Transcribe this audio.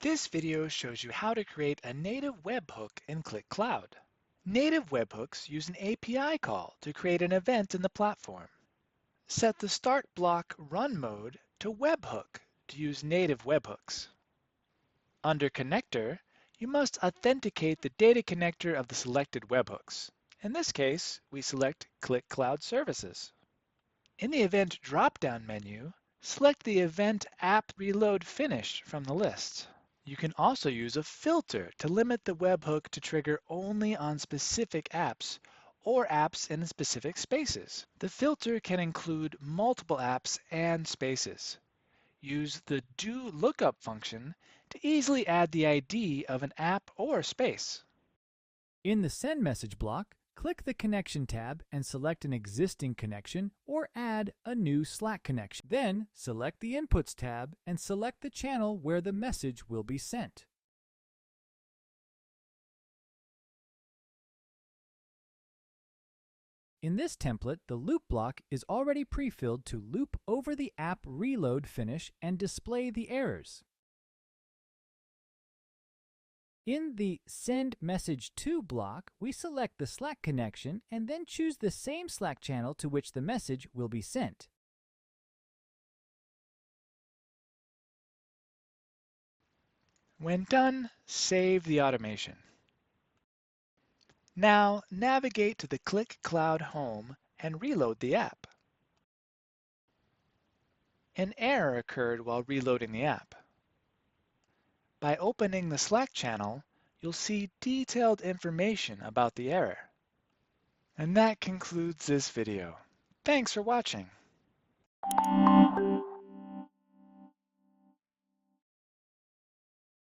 This video shows you how to create a native webhook in Qlik Cloud. Native webhooks use an API call to create an event in the platform. Set the start block run mode to webhook to use native webhooks. Under connector, you must authenticate the data connector of the selected webhooks. In this case, we select Qlik Cloud Services. In the event drop-down menu, select the event app reload finish from the list. You can also use a filter to limit the webhook to trigger only on specific apps or apps in specific spaces. The filter can include multiple apps and spaces. Use the do lookup function to easily add the ID of an app or space. In the Send Message block, click the Connection tab and select an existing connection or add a new Slack connection. Then select the Inputs tab and select the channel where the message will be sent. In this template, the loop block is already pre-filled to loop over the app reload finish and display the errors. In the Send Message To block, we select the Slack connection and then choose the same Slack channel to which the message will be sent. When done, save the automation. Now navigate to the Qlik Cloud home and reload the app. An error occurred while reloading the app. By opening the Slack channel, you'll see detailed information about the error. And that concludes this video. Thanks for watching.